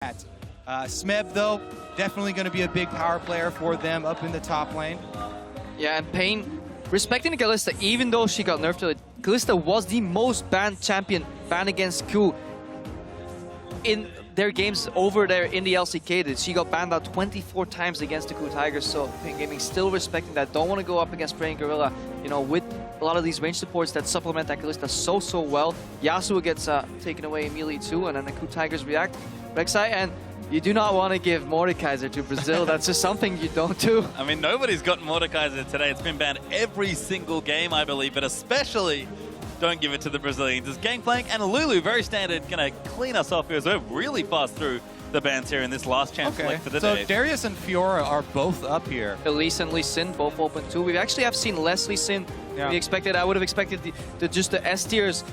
Smeb, though, definitely going to be a big power player for them up in the top lane. Yeah, and paiN, respecting Kalista, even though she got nerfed to it, Kalista was the most banned champion, banned against KOO in their games over there in the LCK. She got banned out 24 times against the KOO Tigers, so paiN Gaming still respecting that. Don't want to go up against Praying Gorilla, you know, with a lot of these range supports that supplement that Kalista so well. Yasuo gets taken away immediately too, and then the KOO Tigers react. Rek'Sai, and you do not want to give Mordekaiser to Brazil. That's just something you don't do. I mean, nobody's gotten Mordekaiser today. It's been banned every single game, I believe, but especially don't give it to the Brazilians. It's Gangplank and Lulu, very standard, going to clean us off here. So we're really fast through the bans here in this last chance select for the day. So Darius and Fiora are both up here. Elise and Lee Sin both open too. We actually have seen less Lee Sin. Yeah. I would have expected just the S tiers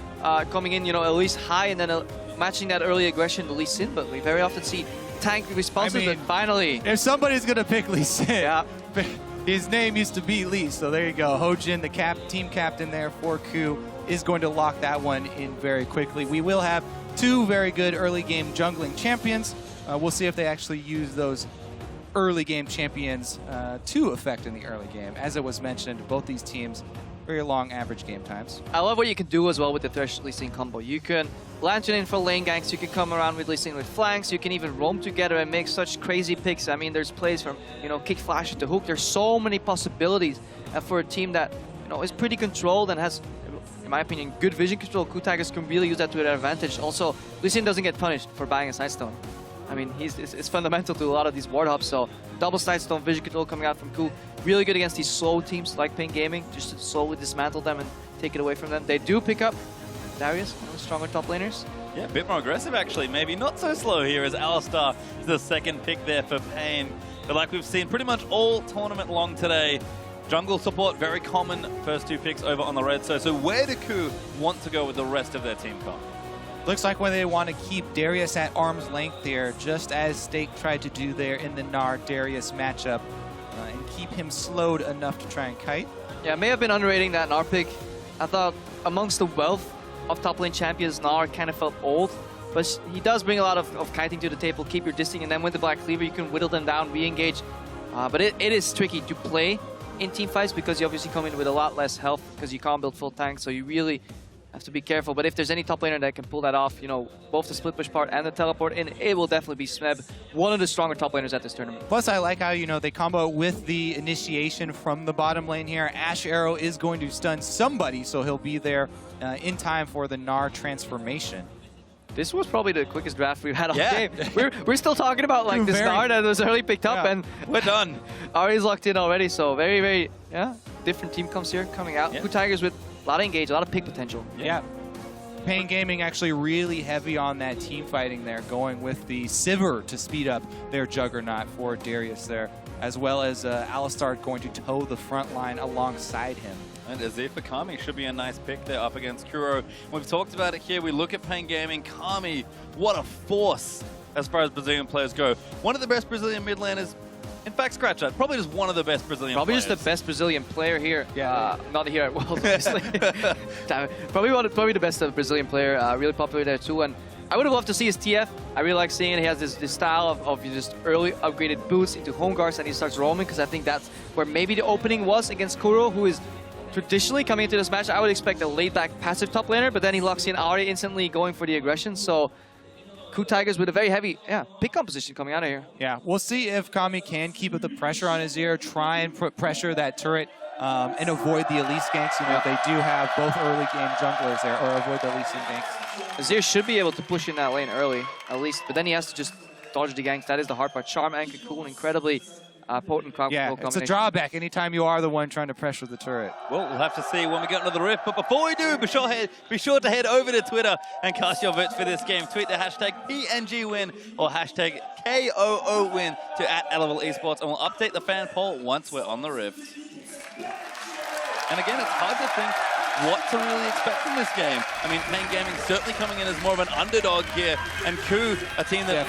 coming in, you know, Elise high and then matching that early aggression to Lee Sin, but we very often see tank responses, but finally. If somebody's going to pick Lee Sin, yeah. His name used to be Lee, so there you go. Hojin, the team captain there for KOO, is going to lock that one in very quickly. We will have two very good early game jungling champions. We'll see if they actually use those early game champions to effect in the early game. As it was mentioned, both these teams, very long average game times. I love what you can do as well with the Thresh Lee Sin combo. You can Lantern in for lane ganks, you can come around with Lee Sin with flanks, you can even roam together and make such crazy picks. I mean, there's plays from, you know, kick flash to hook. There's so many possibilities for a team that, you know, is pretty controlled and has, in my opinion, good vision control. KOO Tigers can really use that to their advantage. Also, Lee Sin doesn't get punished for buying a Sightstone. I mean, it's fundamental to a lot of these ward hops, so double Sightstone vision control coming out from KOO. Really good against these slow teams like paiN Gaming, just to slowly dismantle them and take it away from them. They do pick up Darius, one of the stronger top laners. Yeah, a bit more aggressive actually. Maybe not so slow here as Alistar is the second pick there for paiN. But like we've seen pretty much all tournament long today, jungle support, very common first two picks over on the red. So where do KOO want to go with the rest of their team comp? Looks like when they want to keep Darius at arm's length there, just as Stake tried to do there in the Gnar-Darius matchup, and keep him slowed enough to try and kite. Yeah, may have been underrating that Gnar pick. I thought amongst the wealth of top lane champions, Gnar kind of felt old, but he does bring a lot of kiting to the table, keep your distance, and then with the Black Cleaver you can whittle them down, re-engage. But it is tricky to play in team fights because you obviously come in with a lot less health because you can't build full tanks, so you really have to be careful. But if there's any top laner that can pull that off, you know, both the split push part and the teleport in, it will definitely be Smeb, one of the stronger top laners at this tournament. Plus, I like how, you know, they combo with the initiation from the bottom lane here. Ash Arrow is going to stun somebody, so he'll be there in time for the Gnar transformation. This was probably the quickest draft we've had all game. We're still talking about like this Gnar that was early picked up, and we're done. Ari's locked in already, so very different team comes here coming out. KOO Tigers with a lot of engage, a lot of pick potential. Yeah. paiN Gaming actually really heavy on that team fighting there, going with the Sivir to speed up their Juggernaut for Darius there, as well as Alistar going to toe the front line alongside him. And Azir for Kami should be a nice pick there up against Kuro. We've talked about it here. We look at paiN Gaming. Kami, what a force as far as Brazilian players go. One of the best Brazilian mid laners. In fact, scratch that. Probably just one of the best Brazilian players. Just the best Brazilian player here. Yeah. Not here at World, obviously. Probably the best Brazilian player. Really popular there too. And I would have loved to see his TF. I really like seeing it. He has this style of just early upgraded boots into home guards and he starts roaming, because I think that's where maybe the opening was against Kuro, who is traditionally coming into this match. I would expect a laid back passive top laner, but then he locks in Ahri instantly going for the aggression. So KOO Tigers with a very heavy pick composition coming out of here. Yeah, we'll see if Kami can keep up the pressure on his ear, try and put pressure that turret and avoid the Elise ganks. You know, they do have both early game junglers there, or avoid the Elise ganks. Azir should be able to push in that lane early, at least, but then he has to just dodge the ganks. That is the hard part. Charm and Cocoon, incredibly potent crowd control it's a drawback anytime you are the one trying to pressure the turret. Well, we'll have to see when we get into the rift. But before we do, be sure to head over to Twitter and cast your votes for this game. Tweet the hashtag PNGWin or hashtag KOOWin to @LoL Esports, and we'll update the fan poll once we're on the rift. And again, it's hard to think what to really expect from this game. I mean, paiN Gaming certainly coming in as more of an underdog here, and KOO, a team that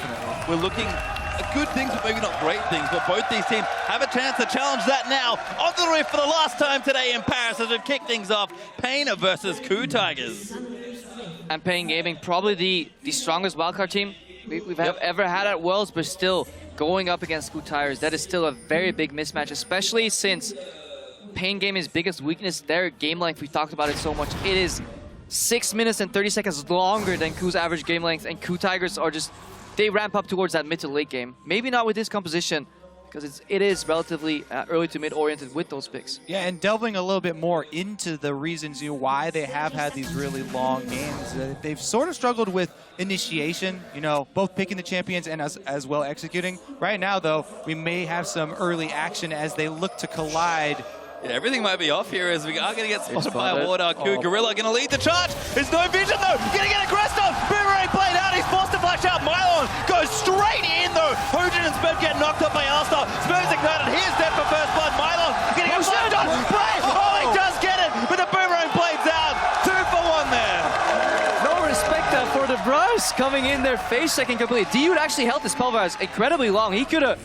we're looking at good things, but maybe not great things. But both these teams have a chance to challenge that now. On the rift for the last time today in Paris as we've kicked things off. paiN versus KOO Tigers. And paiN Gaming, probably the strongest wildcard team. we've ever had at Worlds, but still going up against KOO Tigers, that is still a very big mismatch, especially since paiN Gaming's biggest weakness, their game length, we talked about it so much, it is 6 minutes and 30 seconds longer than KOO's average game length, and KOO Tigers are just, they ramp up towards that mid to late game. Maybe not with this composition, because it is relatively early to mid oriented with those picks. Yeah, and delving a little bit more into the reasons why they have had these really long games. They've sort of struggled with initiation, both picking the champions and as well executing. Right now, though, we may have some early action as they look to collide. Yeah, everything might be off here as we are going to get spotted by a ward. KOO Gorilla going to lead the charge. There's no vision though. Going to get aggressed on. Boomerang played out. He's forced to flash out. maiLON goes straight in though. hojin and Smeb get knocked up by Alistar. Smeb's ignited. He is dead for first blood. maiLON going to get flashed on. Play. Oh, he does get it. But the boomerang blades out. 2 for 1 there. No respect for the Bros coming in there, face checking completely. D-Would actually held this Pulverize incredibly long. He could have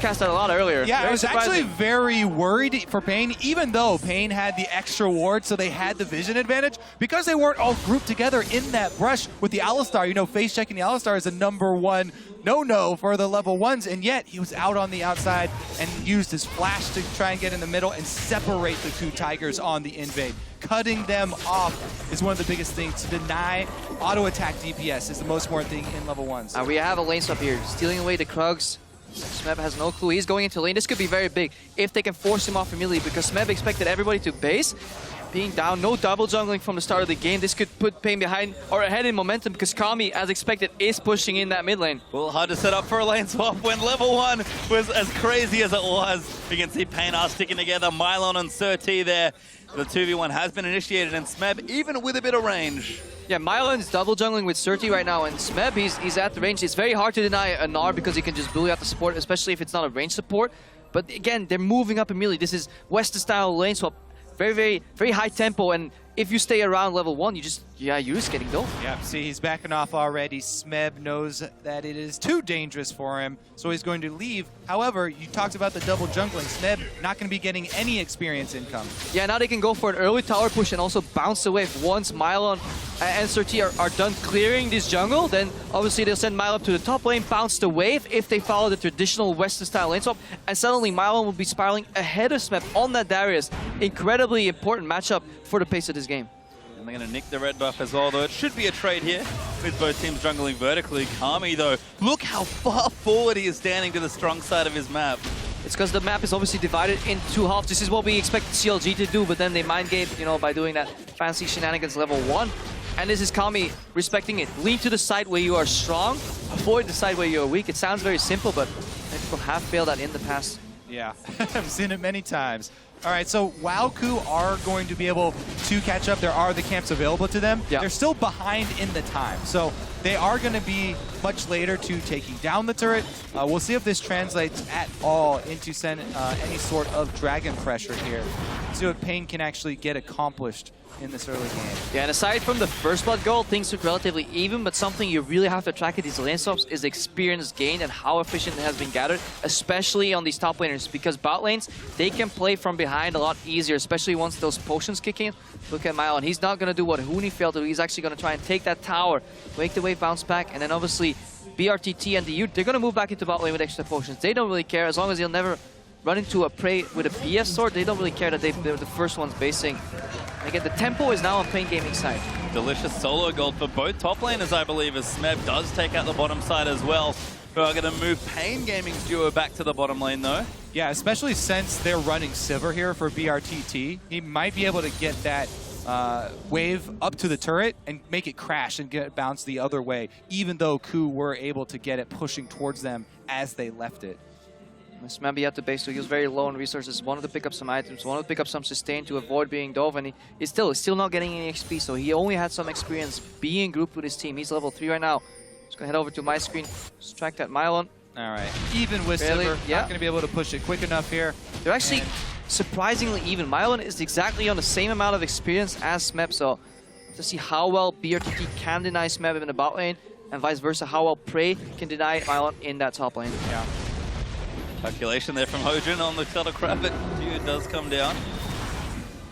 cast out a lot earlier. Yeah, very I was actually surprising. very worried for paiN, even though paiN had the extra ward, so they had the vision advantage. Because they weren't all grouped together in that brush with the Alistar, face checking the Alistar is a #1 no-no for the level 1s, and yet he was out on the outside and used his flash to try and get in the middle and separate the KOO Tigers on the invade. Cutting them off is one of the biggest things. To deny auto-attack DPS is the most important thing in level 1s. We have a lane swap here, stealing away the Krugs. Smeb has no clue. He's going into lane. This could be very big if they can force him off immediately, because Smeb expected everybody to base. Being down, no double jungling from the start of the game. This could put paiN behind or ahead in momentum, because Kami, as expected, is pushing in that mid lane. Well, hard to set up for a lane swap when level 1 was as crazy as it was. You can see paiN are sticking together. maiLON and Surti there. The 2v1 has been initiated, and Smeb, even with a bit of range. Yeah, maiLON's double jungling with Surti right now, and Smeb, he's at the range. It's very hard to deny a Gnar because he can just bully out the support, especially if it's not a range support. But again, they're moving up immediately. This is Western-style lane swap. Very, very, very high tempo, and if you stay around level 1, you're just getting dove. Yeah, see, he's backing off already. Smeb knows that it is too dangerous for him, so he's going to leave. However, you talked about the double jungling. Smeb not going to be getting any experience income. Yeah, now they can go for an early tower push and also bounce the wave. Once maiLON and Surti are done clearing this jungle, then obviously they'll send maiLON up to the top lane, bounce the wave if they follow the traditional Western-style lane swap, and suddenly maiLON will be spiraling ahead of Smeb on that Darius. Incredibly important matchup for the pace of this game. And they're going to nick the red buff as well, though. It should be a trade here with both teams jungling vertically. Kami, though, look how far forward he is standing to the strong side of his map. It's because the map is obviously divided into 2 halves. This is what we expect CLG to do, but then they mind game, by doing that fancy shenanigans level 1. And this is Kami respecting it. Lean to the side where you are strong, avoid the side where you are weak. It sounds very simple, but people have failed that in the past. Yeah, I've seen it many times. All right, so while KOO are going to be able to catch up, there are the camps available to them. Yeah. They're still behind in the time, so they are going to be much later to taking down the turret. We'll see if this translates at all into any sort of dragon pressure here. See what paiN can actually get accomplished in this early game. Yeah, and aside from the first blood goal, things look relatively even, but something you really have to track at these lane swaps is experience gained and how efficient it has been gathered, especially on these top laners, because bot lanes, they can play from behind a lot easier, especially once those potions kick in. Look at maiLON. He's not going to do what Huni failed to do. He's actually going to try and take that tower, make the wave bounce back, and then obviously BRTT and DU, they're going to move back into bot lane with extra potions. They don't really care, as long as they'll never run into a prey with a BS sword. They don't really care that they're the first ones basing. Again, the tempo is now on paiN Gaming side. Delicious solo gold for both top laners, I believe, as Smeb does take out the bottom side as well. We are going to move paiN Gaming's duo back to the bottom lane, though. Yeah, especially since they're running Sivir here for BRTT. He might be able to get that wave up to the turret and make it crash and get it bounced the other way, even though KOO were able to get it pushing towards them as they left it. Smeb at the base, so he was very low on resources. Wanted to pick up some items, wanted to pick up some sustain to avoid being dove, and he's still not getting any XP, so he only had some experience being grouped with his team. He's level 3 right now. Just gonna head over to my screen, strike that maiLON. All right, even with Really? Sivir, Yeah. not going to be able to push it quick enough here. They're actually surprisingly even. maiLON is exactly on the same amount of experience as Smeb, so to see how well BRTT can deny Smeb in the bot lane, and vice versa, how well Prey can deny maiLON in that top lane. Yeah. Calculation there from hojin on the Shuttlecraft, but dude does come down.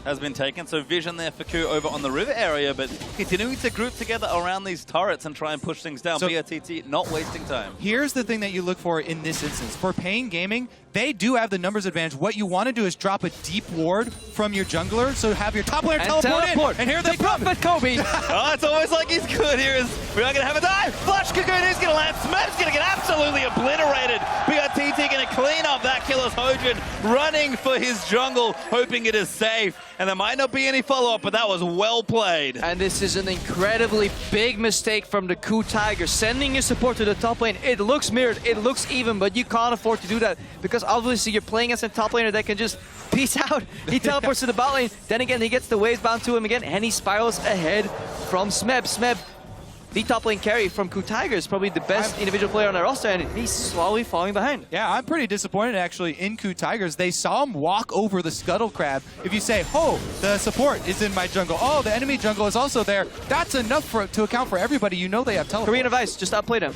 has been taken. So vision there for KOO over on the river area, but continuing to group together around these turrets and try and push things down. So BRTT not wasting time. Here's the thing that you look for in this instance. For paiN Gaming, they do have the numbers advantage. What you want to do is drop a deep ward from your jungler, so have your top laner teleport in. And here they come. Kobe. Oh, it's almost like he's good. Here is, we are going to have a dive. Flash Cocoon is going to land. Smeb's going to get absolutely obliterated. BRTT going to clean up that killer's Hojin, running for his jungle, hoping it is safe. And there might not be any follow-up, but that was well played. And this is an incredibly big mistake from the KOO Tigers, sending your support to the top lane. It looks mirrored, it looks even, but you can't afford to do that because obviously you're playing as a top laner that can just peace out. He teleports to the bot lane, then again he gets the waves bound to him again, and he spirals ahead from Smeb. Smeb, the top lane carry from KOO Tigers, probably the best individual player on their roster, and he's slowly falling behind. Yeah, I'm pretty disappointed actually in KOO Tigers. They saw him walk over the Scuttle Crab. If you say, oh, the support is in my jungle, oh, the enemy jungle is also there, that's enough to account for everybody. You know they have teleport. Korean advice, just outplayed him.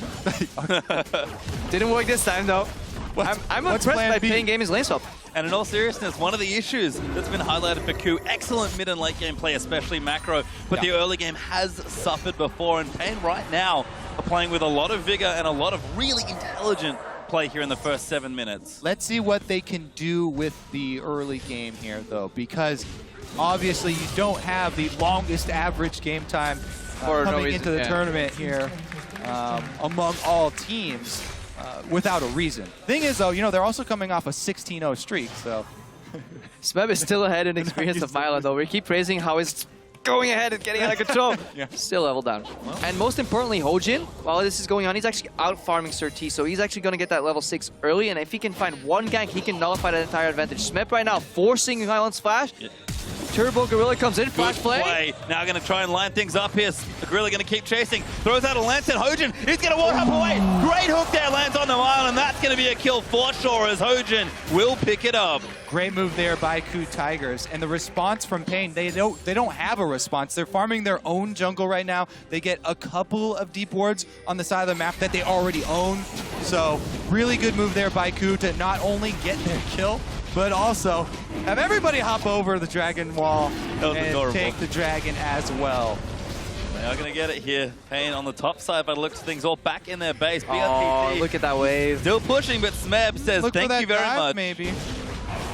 Didn't work this time though. I'm impressed by paiN Gaming's lane swap. And in all seriousness, one of the issues that's been highlighted for KOO, excellent mid and late game play, especially macro, but the early game has suffered before, and paiN right now are playing with a lot of vigor and a lot of really intelligent play here in the first 7 minutes. Let's see what they can do with the early game here, though, because obviously you don't have the longest average game time coming into the tournament here among all teams. Without a reason. Thing is, though, you know, they're also coming off a 16-0 streak, so... Smeb is still ahead in experience of Myla, though. We keep praising how it's going ahead and getting out of control. Still level down. Well. And most importantly, Hojin, while this is going on, he's actually out-farming Sir T, so he's actually going to get that level 6 early, and if he can find one gank, he can nullify that entire advantage. Smeb right now forcing Hyland's flash. Turbo Gorilla comes in, flash play. Now going to try and line things up here. Gorilla going to keep chasing. Throws out a lance and Hojin. He's going to walk up away. Great hook there, lands on the mile, and that's going to be a kill for sure as Hojin will pick it up. Great move there by KOO Tigers, and the response from paiN, they don't have a response. They're farming their own jungle right now. They get a couple of deep wards on the side of the map that they already own. So really good move there by KOO to not only get their kill, but also have everybody hop over the dragon wall and take the dragon as well. They are going to get it here. paiN on the top side by the looks of things, all back in their base. Oh, look at that wave. Still pushing, but Smeb says thank you very much. Maybe.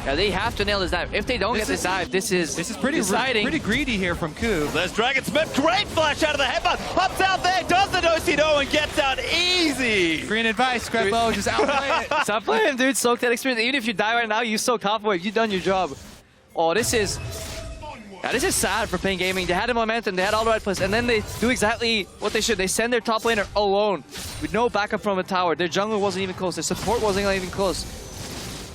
Yeah, they have to nail this dive. If they don't get this dive, this is pretty greedy here from KOO. There's Dragon Smeb, great flash out of the headbutt. Hops out there, does the do-si-do and gets out easy. Green advice, Scrapbo, just outplay it. Stop playing him, dude. Soak that experience. Even if you die right now, you soak half wave. You've done your job. Oh, this is sad for paiN Gaming. They had the momentum, they had all the right plays, and then they do exactly what they should. They send their top laner alone with no backup from a tower. Their jungle wasn't even close. Their support wasn't even close.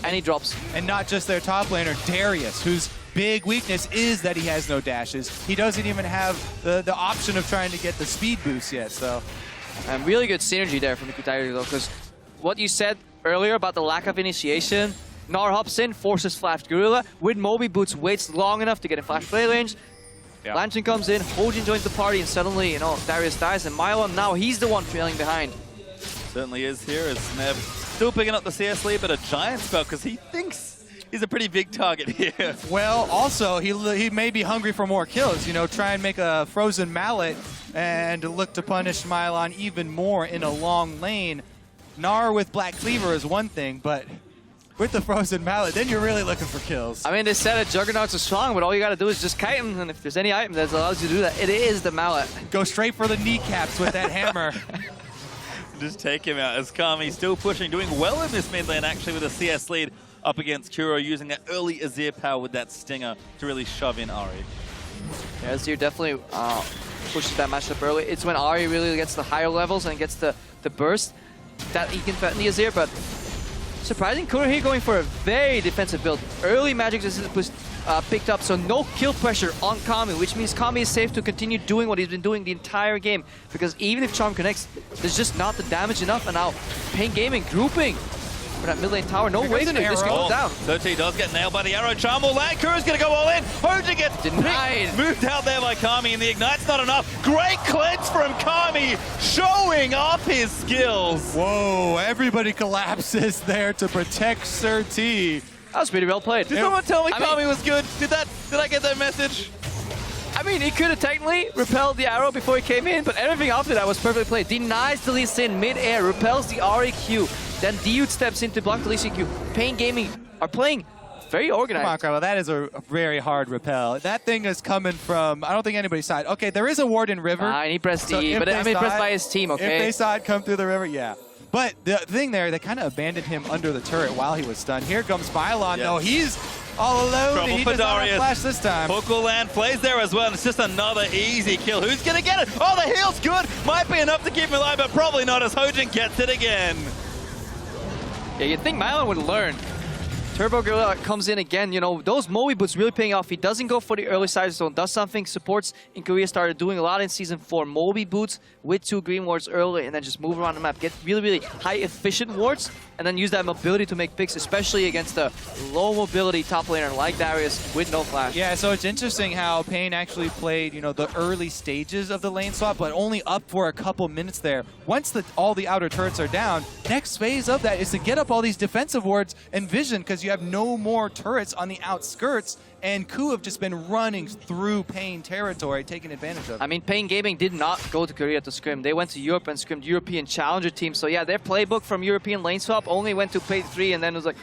And he drops. And not just their top laner, Darius, whose big weakness is that he has no dashes. He doesn't even have the option of trying to get the speed boost yet, so. And really good synergy there from the KOO Tigers, though, because what you said earlier about the lack of initiation, Gnar hops in, forces Flash Gorilla, with Moby Boots, waits long enough to get in Flash play range. Yeah. Lantern comes in, Hojin joins the party, and suddenly, you know, Darius dies, and Mylon now, he's the one trailing behind. Certainly is here as Smeb still picking up the CS lead, but a giant spell because he thinks he's a pretty big target here. Well, also, he may be hungry for more kills. You know, try and make a frozen mallet and look to punish Mylon even more in a long lane. Gnar with Black Cleaver is one thing, but with the frozen mallet, then you're really looking for kills. I mean, they said that Juggernauts are strong, but all you got to do is just kite him, and if there's any item that allows you to do that, it is the mallet. Go straight for the kneecaps with that hammer. Just take him out as Kami still pushing, doing well in this mid lane actually with a CS lead up against Kuro, using that early Azir power with that stinger to really shove in Ahri. Yeah, Azir definitely pushes that matchup early. It's when Ahri really gets the higher levels and gets the burst that he can threaten the Azir, but surprising Kuro here going for a very defensive build. Early magic resistance was picked up, so no kill pressure on Kami, which means Kami is safe to continue doing what he's been doing the entire game, because even if Charm connects, there's just not the damage enough, and now paiN Gaming grouping for that mid lane tower. No way to this goes down. 13 does get nailed by the arrow. Charm will land. Kuro's going to go all in. Hojin gets denied. Moved out there by Kami, and the Ignite's not enough. Great cleanse from Kami, showing off his skills. Whoa, everybody collapses there to protect Sir T. That was pretty well played. Did someone tell me Kami was good? Did I get that message? I mean, he could have technically repelled the arrow before he came in, but everything after that was perfectly played. Denies the Lee Sin mid-air, repels the REQ, then Dude steps in to block the Lee Sin Q. paiN Gaming are playing very organized. Come on, Carlo, that is a very hard repel. That thing is coming from, I don't think anybody's side. Okay, there is a ward in river. And he pressed D, but I mean, pressed by his team, okay? If they saw it come through the river, yeah. But the thing there, they kind of abandoned him under the turret while he was stunned. Here comes paiN. Yes. No, he's all alone. Trouble He for does not have Darius. flash this time. Hook will land, plays there as well, and it's just another easy kill. Who's going to get it? Oh, the heal's good. Might be enough to keep him alive, but probably not as Hojin gets it again. Yeah, you'd think Mylon would learn. Turbo Gorilla comes in again, you know, those Moe boots really paying off. He doesn't go for the early side zone, does something supports in Korea started doing a lot in Season 4. Moe boots with 2 green wards early and then just move around the map. Get really, really high efficient wards and then use that mobility to make picks, especially against a low mobility top laner like Darius with no flash. Yeah, so it's interesting how paiN actually played, you know, the early stages of the lane swap, but only up for a couple minutes there. Once all the outer turrets are down, next phase of that is to get up all these defensive wards and vision, because you have no more turrets on the outskirts, and KOO have just been running through paiN territory, taking advantage of it. I mean, paiN Gaming did not go to Korea to scrim. They went to Europe and scrimmed European Challenger teams. So yeah, their playbook from European lane swap only went to Play 3 and then it was like,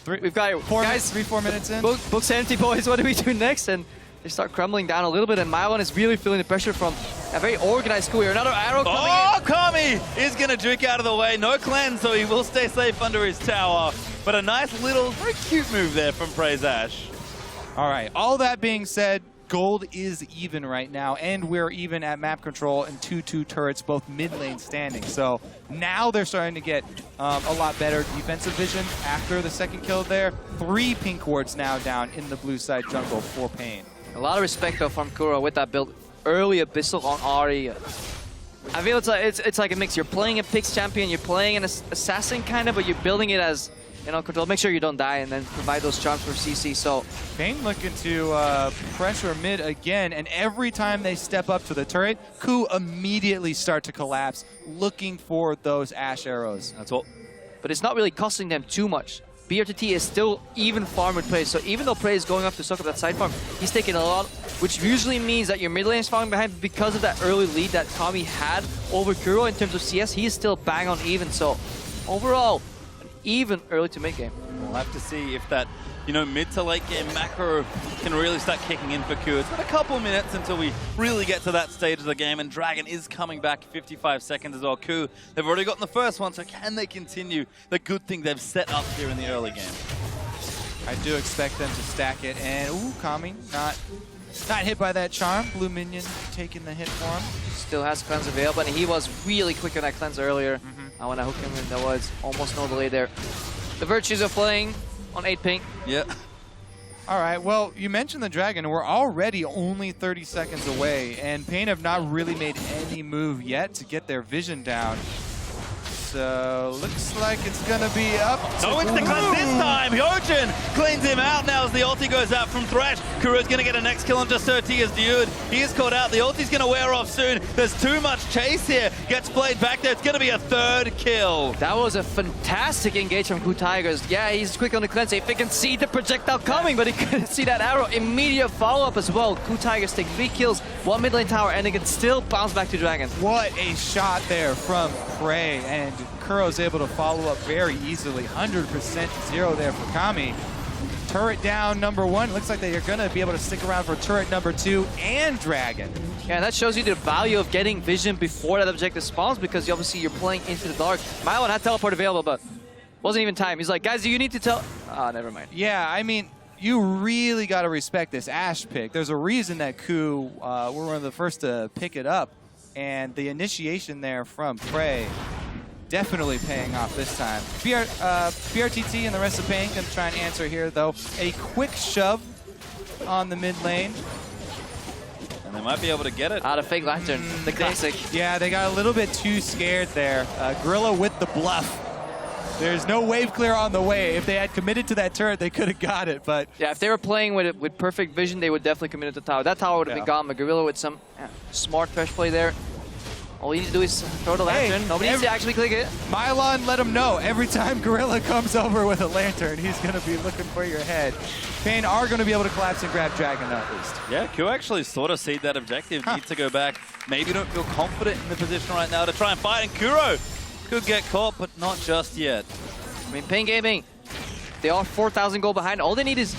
we've got it. Guys, 3-4 minutes in. Book sanity, boys. What do we do next? And they start crumbling down a little bit, and Mylon is really feeling the pressure from a very organized KOO here. Another arrow coming in. Oh, Kami is going to juke out of the way. No cleanse, so he will stay safe under his tower. But a nice little, very cute move there from paiZash. All right, all that being said, gold is even right now, and we're even at map control and 2-2 turrets, both mid lane standing. So now they're starting to get a lot better defensive vision after the second kill there. 3 pink wards now down in the blue side jungle for paiN. A lot of respect though from Kuro with that build. Early Abyssal on Ahri. I feel it's like a mix. You're playing a Pix champion, you're playing an assassin kind of, but you're building it as, you know, control. Make sure you don't die and then provide those charms for CC. So paiN looking to pressure mid again, and every time they step up to the turret, KOO immediately start to collapse, looking for those Ash arrows. That's all. But it's not really costing them too much. BRTT is still even farm with Prey, so even though Prey is going up to suck up that side farm, he's taking a lot, which usually means that your mid lane is falling behind. Because of that early lead that Kami had over Kuro in terms of CS, he is still bang on even. So overall, an even early to mid game. We'll have to see if that, you know, mid to late game macro can really start kicking in for KOO. It's been a couple minutes until we really get to that stage of the game, and Dragon is coming back 55 seconds as well. KOO, they've already gotten the first one, so can they continue the good thing they've set up here in the early game? I do expect them to stack it, and ooh, Kami not hit by that charm. Blue minion taking the hit for him. Still has cleanse available, and he was really quick on that cleanse earlier. I want to hook him in. There was almost no delay there. The virtues of playing on 8 pink. Yeah. All right, well, you mentioned the Dragon. We're already only 30 seconds away, and paiN have not really made any move yet to get their vision down. So, looks like it's going to be up to No instant cleanse this time. Hojin cleans him out now as the ulti goes out from Thresh. Kuro's going to get a next kill on just 30 as Dude. He is caught out. The ulti's going to wear off soon. There's too much chase here. Gets played back there. It's going to be a 3rd kill. That was a fantastic engage from KOO Tigers. Yeah, he's quick on the cleanse. If he can see the projectile coming, but he couldn't see that arrow. Immediate follow-up as well. KOO Tigers take 3 kills, 1 mid lane tower, and they can still bounce back to Dragon. What a shot there from Prey, and Kuro's able to follow up very easily. 100% 0 there for Kami. Turret down number 1. Looks like they are going to be able to stick around for turret number 2 and Dragon. Yeah, and that shows you the value of getting vision before that objective spawns, because obviously you're playing into the dark. Mylon had teleport available, but wasn't even time. He's like, guys, do you need to tell? Ah, never mind. Yeah, I mean, you really got to respect this Ashe pick. There's a reason that KOO were one of the first to pick it up, and the initiation there from Prey definitely paying off this time. BRTT and the rest of paiN can try and answer here, though. A quick shove on the mid lane. And they might be able to get it. Out of Fake Lantern, the classic. Yeah, they got a little bit too scared there. Gorilla with the bluff. There's no wave clear on the way. If they had committed to that turret, they could have got it, but... Yeah, if they were playing with perfect vision, they would definitely commit to the tower. That tower would have been gone, but Gorilla with some smart Thresh play there. All you need to do is throw the lantern. Nobody needs to actually click it. Mylon let him know every time Gorilla comes over with a lantern, he's going to be looking for your head. paiN are going to be able to collapse and grab Dragon at least. Yeah, KOO actually sort of see that objective. Need to go back. Maybe don't feel confident in the position right now to try and fight. And Kuro could get caught, but not just yet. I mean, paiN Gaming, they are 4,000 gold behind. All they need is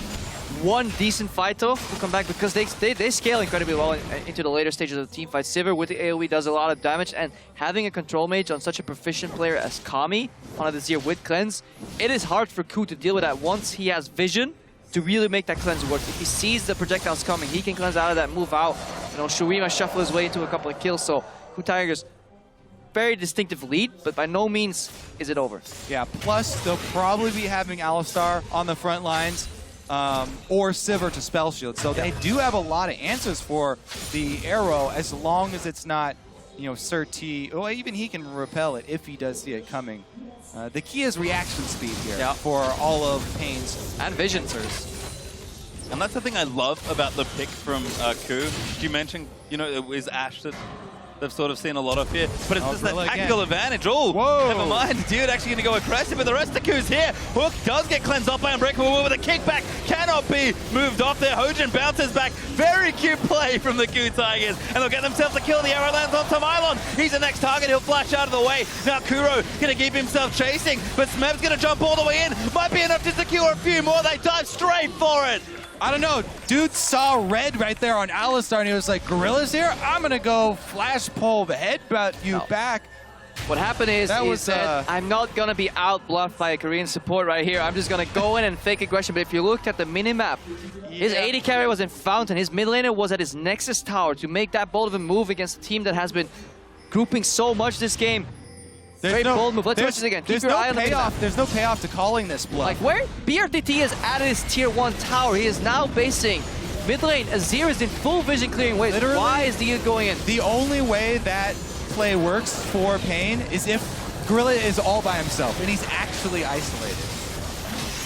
one decent fight though to come back, because they scale incredibly well into the later stages of the team fight. Sivir with the AoE does a lot of damage, and having a control mage on such a proficient player as Kami on the Azir with cleanse, it is hard for KOO to deal with that once he has vision to really make that cleanse work. If he sees the projectiles coming, he can cleanse out of that, move out. You know, Shurima shuffle his way into a couple of kills, so KOO Tigers very distinctive lead, but by no means is it over. Yeah, plus they'll probably be having Alistar on the front lines. Or Sivir to spell shield. So they do have a lot of answers for the arrow, as long as it's not, you know, Sir T. Well, even he can repel it if he does see it coming. The key is reaction speed here for all of paiN's and vision. And that's the thing I love about the pick from KOO. You mentioned, you know, it was Ashe that they've sort of seen a lot of here, but it's just that tactical advantage. Oh, whoa! Never mind. Dude actually going to go aggressive, but the rest of KOO's here. Hook does get cleansed off by Unbreakable with a kickback. Cannot be moved off there. Hojin bounces back. Very cute play from the KOO Tigers, and they'll get themselves a kill. The arrow lands on Mylon. He's the next target. He'll flash out of the way. Now Kuro going to keep himself chasing, but Smeb's going to jump all the way in. Might be enough to secure a few more. They dive straight for it. I don't know, dude saw red right there on Alistar and he was like, Gorilla's here? I'm gonna go flash pull the headbutt you back. What happened is he said, I'm not gonna be out-bluffed by a Korean support right here. I'm just gonna go in and fake aggression. But if you looked at the minimap, his AD carry was in Fountain. His mid laner was at his Nexus tower to make that bold of a move against a team that has been grouping so much this game. Very bold move. Let's watch this again. Keep your eye on the minimap. There's no payoff to calling this bluff. Like where BRTT is at his tier 1 tower, he is now basing mid lane. Azir is in full vision clearing waves. Literally, why is the going in? The only way that play works for paiN is if Gorilla is all by himself and he's actually isolated.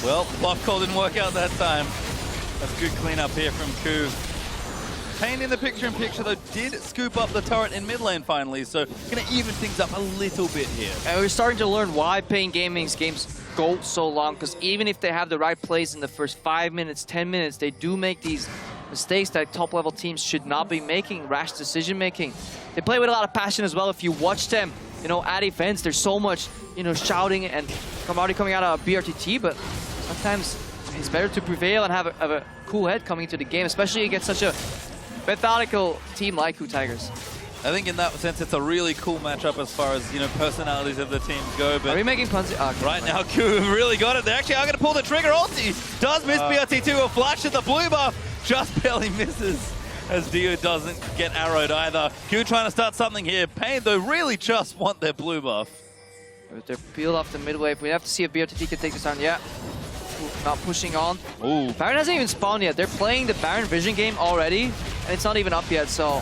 Well, bluff call didn't work out that time. That's good cleanup here from KOO. paiN in the picture-in-picture, though, did scoop up the turret in mid lane finally, so going to even things up a little bit here. And we're starting to learn why paiN Gaming's games go so long, because even if they have the right plays in the first 5 minutes, 10 minutes, they do make these mistakes that top-level teams should not be making, rash decision-making. They play with a lot of passion as well. If you watch them, you know, at events, there's so much, you know, shouting and camaraderie coming out of BRTT, but sometimes it's better to prevail and have a cool head coming into the game, especially against such a methodical team like KOO Tigers. I think in that sense, it's a really cool matchup as far as, you know, personalities of the teams go. But are we making puns? Right now, KOO really got it. They actually are going to pull the trigger. Ulti does miss BRT2. A flash at the blue buff. Just barely misses as Dio doesn't get arrowed either. KOO trying to start something here. paiN, though, really just want their blue buff. They're peeled off the mid wave. We have to see if BRTT can take this down. Yeah. Not pushing on. Ooh. Baron hasn't even spawned yet. They're playing the Baron vision game already, and it's not even up yet, so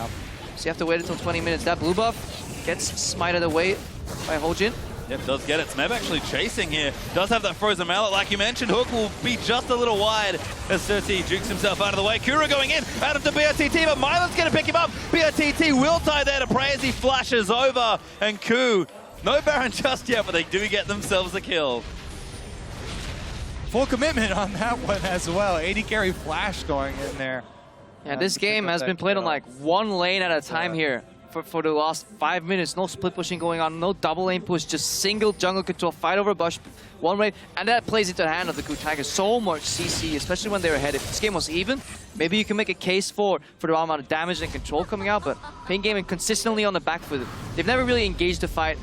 you have to wait until 20 minutes. That blue buff gets smited away by Hojin. Yep, does get it. Smeb actually chasing here. Does have that frozen mallet, like you mentioned. Hook will be just a little wide as Surti jukes himself out of the way. Kuro going in, out of the BRTT, but Mylon's going to pick him up. BRTT will tie there to pray as he flashes over. And KOO, no Baron just yet, but they do get themselves a kill. Full commitment on that one as well. 80 carry flash going in there. Yeah, this game has been played on like one lane at a time here for the last 5 minutes. No split pushing going on, no double lane push, just single jungle control, fight over bush, one wave, and that plays into the hand of the KOO Tigers. So much CC, especially when they're ahead. If this game was even, maybe you can make a case for the amount of damage and control coming out, but paiN Gaming consistently on the back foot. They've never really engaged the fight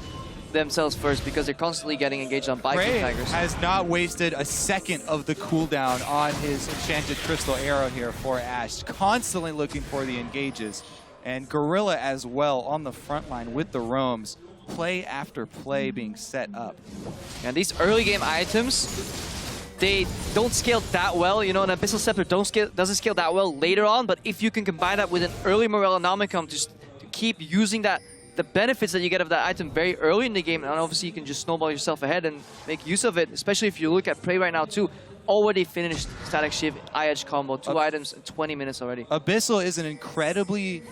themselves first because they're constantly getting engaged on by KOO Tigers. Has not wasted a second of the cooldown on his enchanted crystal arrow here for Ashe. Constantly looking for the engages. And Gorilla as well on the front line with the roams. Play after play being set up. And these early game items, they don't scale that well. You know, an Abyssal Scepter doesn't scale that well later on, but if you can combine that with an early Morellonomicon to keep using that, the benefits that you get of that item very early in the game, and obviously you can just snowball yourself ahead and make use of it, especially if you look at Prey right now too. already finished Static Shift, I-Edge combo, 2 items in 20 minutes already. Abyssal is an incredibly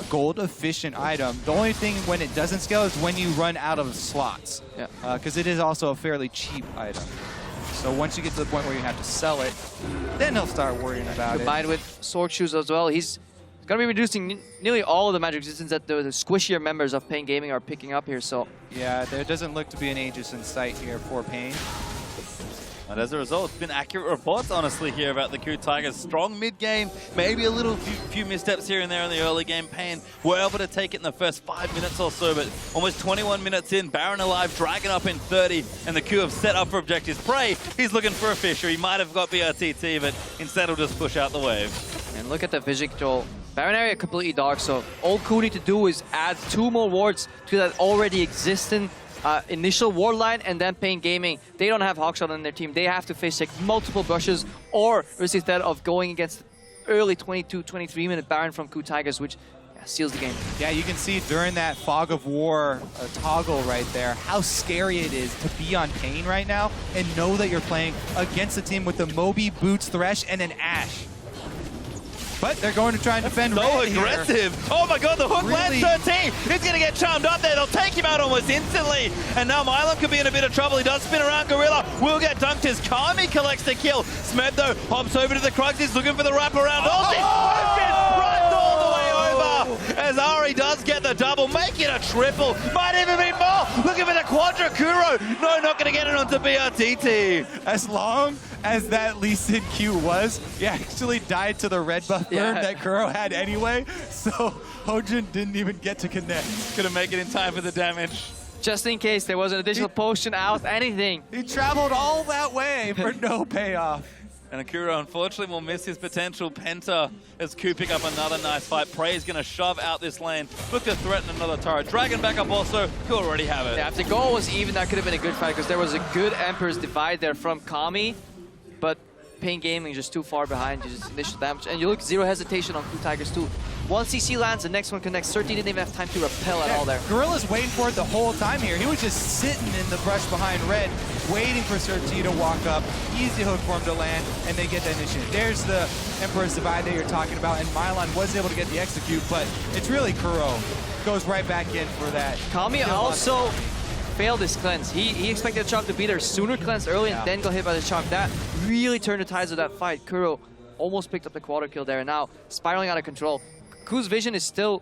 gold efficient item. The only thing when it doesn't scale is when you run out of slots. Yeah. Because it is also a fairly cheap item. So once you get to the point where you have to sell it, then he'll start worrying about it. Combined with Sword Shoes as well, he's going to be reducing nearly all of the magic resistance that the squishier members of paiN Gaming are picking up here. So yeah, there doesn't look to be an Aegis in sight here for paiN. And as a result, it's been accurate reports, honestly, here about the KOO Tigers. Strong mid-game, maybe a little few missteps here and there in the early game. paiN were able to take it in the first 5 minutes or so, but almost 21 minutes in, Baron alive, Dragon up in 30, and the KOO have set up for objectives. Prey, he's looking for a Fisher. He might have got BRTT, but instead he'll just push out the wave. And look at the vision control. Baron area completely dark, so all KOO need to do is add 2 more wards to that already existing initial ward line, and then paiN Gaming. They don't have Hawkshot on their team. They have to face check multiple brushes, or risk instead of going against early 22, 23-minute Baron from KOO Tigers, which seals the game. Yeah, you can see during that Fog of War toggle right there how scary it is to be on paiN right now and know that you're playing against a team with a Moby, Boots, Thresh, and an Ashe. But they're going to try and defend So red aggressive. Here. Oh my god, the hook Really? lands 13. He's going to get charmed up there. They'll take him out almost instantly. And now Milam could be in a bit of trouble. He does spin around. Gorilla will get dunked as Kami collects the kill. Smeb, though, hops over to the Krugs. He's looking for the wraparound. Ulti! Runs all the way over as Ari does get the double. Make it a triple. Might even be more. Looking for the Quadra Kuro. No, not going to get it onto BRTT. As long as that Lee Sin Q was, he actually died to the red buff burn that Kuro had anyway, so Hojin didn't even get to connect. Couldn't make it in time for the damage. Just in case there was an additional potion out, anything. He traveled all that way for no payoff. And Akuro, unfortunately, will miss his potential. Penta is KOO pick up another nice fight. Prey is going to shove out this lane. Look to threaten another turret. Dragon back up also. KOO already have it. Yeah, if the goal was even, that could have been a good fight, because there was a good Emperor's Divide there from Kami, but paiN Gaming just too far behind, just initial damage. And you look, zero hesitation on KOO Tigers too. One CC lands, the next one connects. 13 didn't even have time to repel at all there. Gorilla's waiting for it the whole time here. He was just sitting in the brush behind red, waiting for Serti to walk up. Easy hook for him to land, and they get the initiative. There's the Emperor's Divide that you're talking about, and Milan was able to get the execute, but it's really Kuro. Goes right back in for that. Kami also failed his cleanse. He expected the charm to be there sooner, cleanse early, and then got hit by the charm. That really turned the tides of that fight. Kuro almost picked up the quarter kill there, and now spiraling out of control. KOO's vision is still,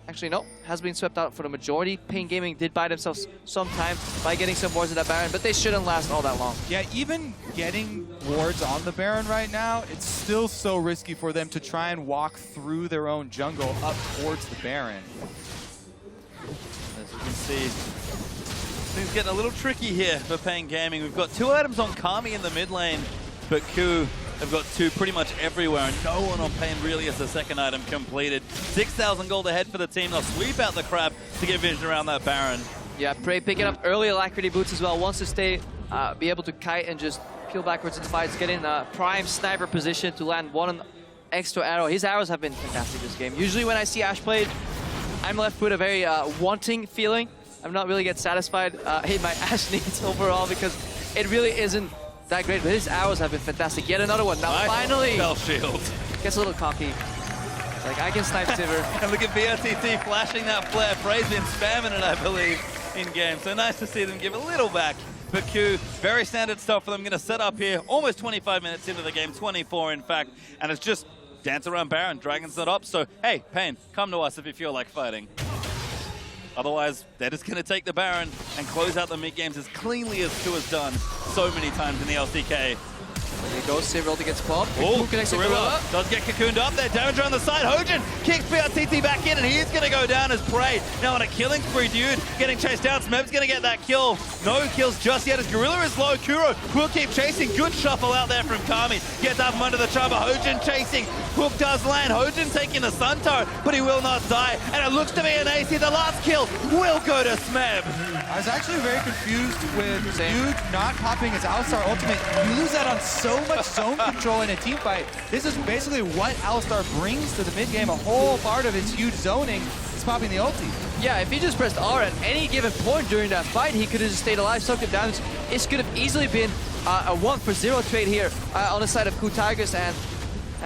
actually no, has been swept out for the majority. paiN Gaming did buy themselves some time by getting some wards of that Baron, but they shouldn't last all that long. Yeah, even getting wards on the Baron right now, it's still so risky for them to try and walk through their own jungle up towards the Baron. As you can see, things getting a little tricky here for paiN Gaming. We've got 2 items on Kami in the mid lane, but KOO have got 2 pretty much everywhere, and no one on paiN really has the second item completed. 6,000 gold ahead for the team. They'll sweep out the crab to get vision around that Baron. Yeah, Prey picking up early Alacrity boots as well. Wants to stay, be able to kite and just peel backwards in fights, get in a prime sniper position to land one extra arrow. His arrows have been fantastic this game. Usually when I see Ashe played, I'm left with a very wanting feeling. I'm not really get satisfied in my Ashe needs overall, because it really isn't that great, but his arrows have been fantastic. Yet another one. Now finally Spell shield. Gets a little cocky. Like, I can snipe Sivir. And look at BRTT flashing that flare. Prey's been spamming it, I believe, in game. So nice to see them give a little back. But KOO, very standard stuff for them. Going to set up here almost 25 minutes into the game, 24 in fact, and it's just dance around Baron. Dragon's not up, so hey, paiN, come to us if you feel like fighting. Otherwise, they're just going to take the Baron and close out the mid-games as cleanly as KOO has done so many times in the LCK. There you go, Sivir gets popped. Oh, connects to Gorilla does get cocooned up there. Damage on the side. Hojin kicks BRTT back in, and he is going to go down as Prey. Now on a killing spree, dude, getting chased down. Smeb's going to get that kill. No kills just yet as Gorilla is low. Kuro will keep chasing. Good shuffle out there from Kami. Gets up from under the charmer. Hojin chasing. Hook does land. Hojin taking the Sun Turret, but he will not die. And it looks to be an AC. The last kill will go to Smeb. I was actually very confused with Dude not popping his Alistar ultimate. You lose that on so much zone control in a team fight. This is basically what Alistar brings to the mid game. A whole part of his huge zoning is popping the ulti. Yeah, if he just pressed R at any given point during that fight, he could have just stayed alive, soaked it down. It could have easily been a 1-for-0 trade here on the side of KOO Tigers, and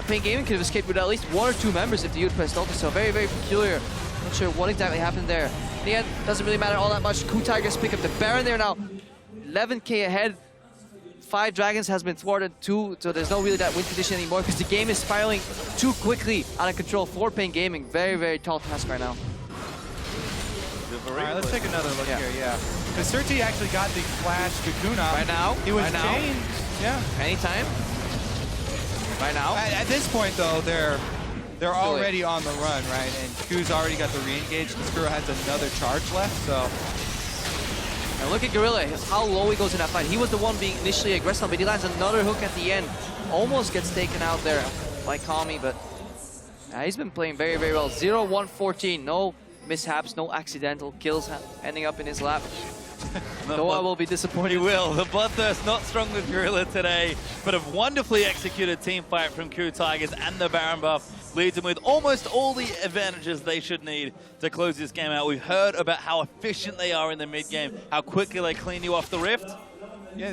paiN Gaming could have escaped with at least 1 or 2 members if the youth pressed ulti, so very, very peculiar. Not sure what exactly happened there. In the end, doesn't really matter all that much. KOO Tigers pick up the Baron. They're now 11k ahead. 5 Dragons has been thwarted too, so there's no really that win condition anymore because the game is spiraling too quickly out of control for paiN Gaming. Very, very tall task right now. All right, let's take another look here, yeah. Because Surti actually got the flash to Kuna. Right now. He was right now. chained. Yeah. Anytime. Right now. At this point, though, they're already on the run, right? And KOO's already got the re-engage. Skuro has another charge left, so... Now look at Gorilla, how low he goes in that fight. He was the one being initially aggressive, but he lands another hook at the end. Almost gets taken out there by KAMI, but he's been playing very, very well. 0-1-14, no mishaps, no accidental kills ending up in his lap. Noah will be disappointed. He will. The Bloodthirst not strong with Gorilla today, but a wonderfully executed team fight from KOO Tigers, and the Baron buff leads them with almost all the advantages they should need to close this game out. We've heard about how efficient they are in the mid game, how quickly they clean you off the rift. Yeah,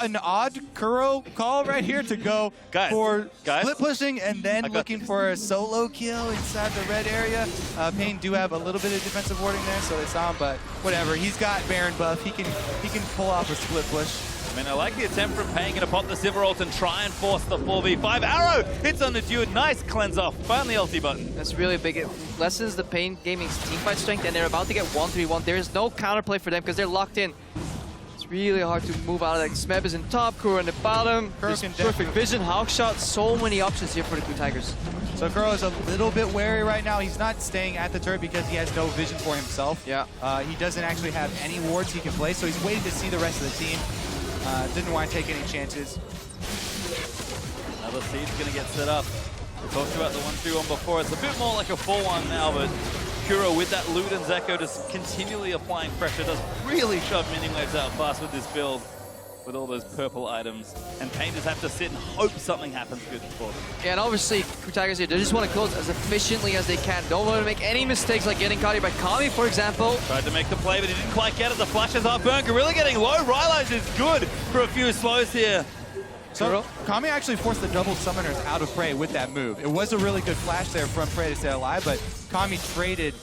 an odd Kuro call right here to go for split pushing and then looking for a solo kill inside the red area. paiN do have a little bit of defensive warding there, so they saw him, but whatever. He's got Baron buff. He can pull off a split push. I mean, I like the attempt from paiN to pop the Sivir ult and try and force the 4v5. Arrow hits on the dude. Nice cleanse off. Find the ulti button. That's really big. It lessens the paiN Gaming's teamfight strength, and they're about to get 1-3-1. There is no counterplay for them because they're locked in. It's really hard to move out of that. Smeb is in top, Kuro in the bottom. Perfect vision, hawk shot. So many options here for the KOO Tigers. So Kuro is a little bit wary right now. He's not staying at the turret because he has no vision for himself. Yeah. He doesn't actually have any wards he can play, so he's waiting to see the rest of the team. Didn't want to take any chances. Another siege going to get set up. We talked about the 1-3-1 before. It's a bit more like a 4-1 now, but Kuro with that Luden's Echo just continually applying pressure, does really shove mini waves out fast with this build with all those purple items. And paiN just have to sit and hope something happens good for them. Yeah, and obviously, KOO Tigers here, they just want to close as efficiently as they can. Don't want to make any mistakes like getting caught here by KAMI, for example. Tried to make the play, but he didn't quite get it. The flashes are burned. Gorilla getting low. Rylai's is good for a few slows here. So KAMI actually forced the double summoners out of Prey with that move. It was a really good flash there from Prey to stay alive, but KAMI traded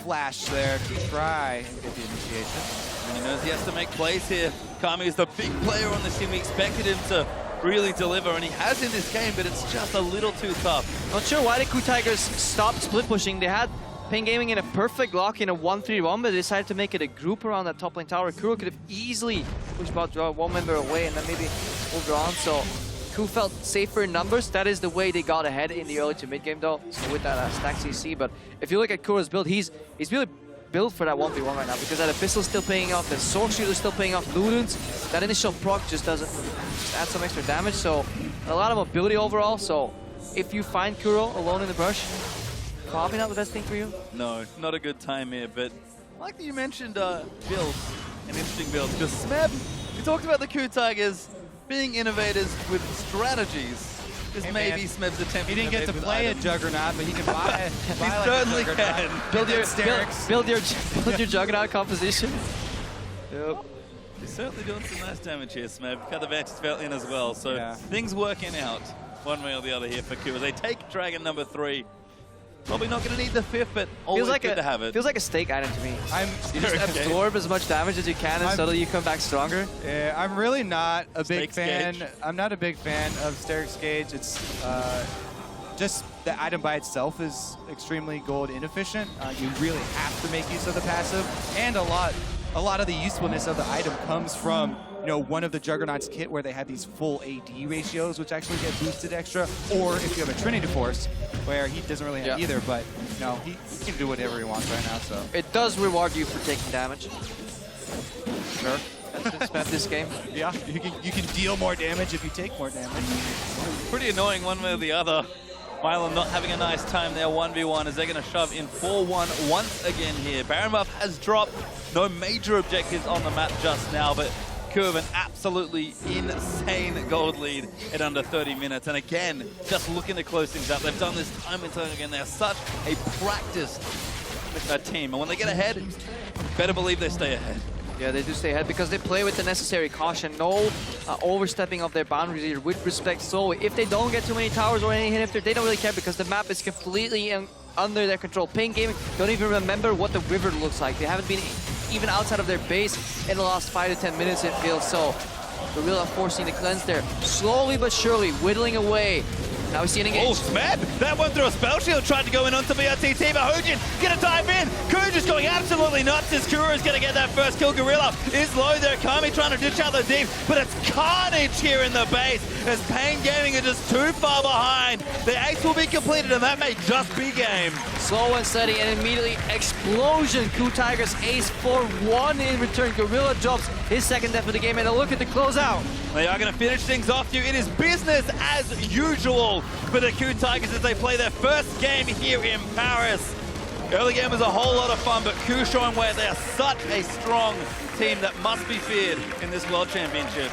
flash there to try and get the initiation. And he knows he has to make plays here. KAMI is the big player on this team. We expected him to really deliver, and he has in this game, but it's just a little too tough. Not sure why the KOO Tigers stopped split pushing. They had paiN Gaming in a perfect lock in a 1-3-1, but they decided to make it a group around that top lane tower. Kuro could have easily pushed about one member away and then maybe moved on. So KOO felt safer in numbers. That is the way they got ahead in the early to mid game though. So with that stack CC, but if you look at Kuro's build, he's really built for that 1v1 right now because that Abyssal still paying off, the Sword Shooter still paying off, Ludens. That initial proc just doesn't add some extra damage. So a lot of mobility overall. So if you find Kuro alone in the brush, probably not the best thing for you. No, not a good time here, but I like that you mentioned builds, an interesting build, because Smeb, we talked about the KOO Tigers being innovators with strategies. This may be Smeb's attempt. He didn't get to play a Juggernaut, but he can buy it. He certainly can. Build your Juggernaut composition. Yep. He's certainly doing some nice damage here, Smeb. Got the Vantage Spell in as well, so things working out one way or the other here for KOO. They take Dragon number 3. Probably not going to need the 5th, but always good to have it. Feels like a stake item to me. You just absorb as much damage as you can, and suddenly you come back stronger. Yeah, I'm really not a big fan. I'm not a big fan of Steric's Gauge. It's just the item by itself is extremely gold inefficient. You really have to make use of the passive, and a lot of the usefulness of the item comes from one of the Juggernaut's kit where they have these full AD ratios, which actually get boosted extra, or if you have a Trinity Force, where he doesn't really have either, but he can do whatever he wants right now. So it does reward you for taking damage. Sure. That's this game. Yeah, you can deal more damage if you take more damage. Pretty annoying one way or the other. Milan not having a nice time there, 1v1, as they're going to shove in 4-1 once again here. Baron buff has dropped. No major objectives on the map just now, but KOO have an absolutely insane gold lead at under 30 minutes. And again, just looking to close things up. They've done this time and time again. They're such a practiced team. And when they get ahead, better believe they stay ahead. Yeah, they do stay ahead because they play with the necessary caution. No overstepping of their boundaries here with respect. So if they don't get too many towers or any inhibitor, they don't really care because the map is completely under their control. paiN Gaming don't even remember what the river looks like. They haven't been even outside of their base in the last 5 to 10 minutes, it feels. So Gorilla forcing the cleanse there. Slowly but surely whittling away. Now we see an engage. Oh, Smeb! That one through a spell shield, tried to go in onto BRTT, but Hojin gonna dive in. KOO just going absolutely nuts as Kuro is gonna get that first kill. Gorilla is low there. Kami trying to ditch out the deep, but it's carnage here in the base as paiN Gaming are just too far behind. The ace will be completed and that may just be game. Slow and steady and immediately explosion. KOO Tigers ace for 1 in return. Gorilla drops his second death of the game and a look at the closeout. They are going to finish things off here. It is business as usual for the KOO Tigers as they play their first game here in Paris. Early game was a whole lot of fun, but KOO showing where they are such a strong team that must be feared in this World Championship.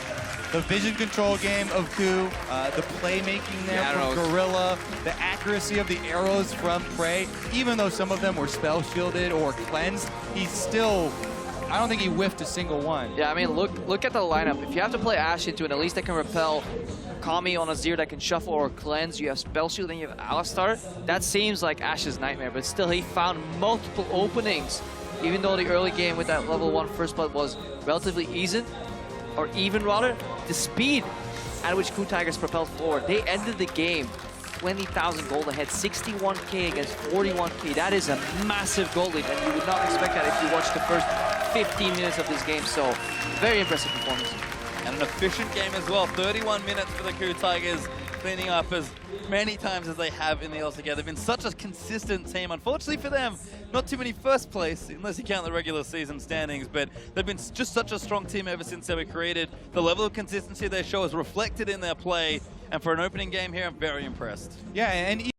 The vision control game of KOO, the playmaking there from Gorilla, the accuracy of the arrows from Prey, even though some of them were spell shielded or cleansed, he's still, I don't think he whiffed a single one. Yeah, I mean, look at the lineup. If you have to play Ashe into it, at least they can repel Kami on a Zir that can shuffle or cleanse. You have Spell Shield and you have Alistar. That seems like Ashe's nightmare, but still he found multiple openings. Even though the early game with that level 1 first blood was relatively easy, or even rather, the speed at which KOO Tigers propelled forward. They ended the game 20,000 gold ahead, 61k against 41k. That is a massive gold lead, and you would not expect that if you watched the first 15 minutes of this game. So, very impressive performance. And an efficient game as well. 31 minutes for the KOO Tigers, cleaning up as many times as they have in the LCK. They've been such a consistent team. Unfortunately for them, not too many first place, unless you count the regular season standings, but they've been just such a strong team ever since they were created. The level of consistency they show is reflected in their play, and for an opening game here, I'm very impressed. Yeah, and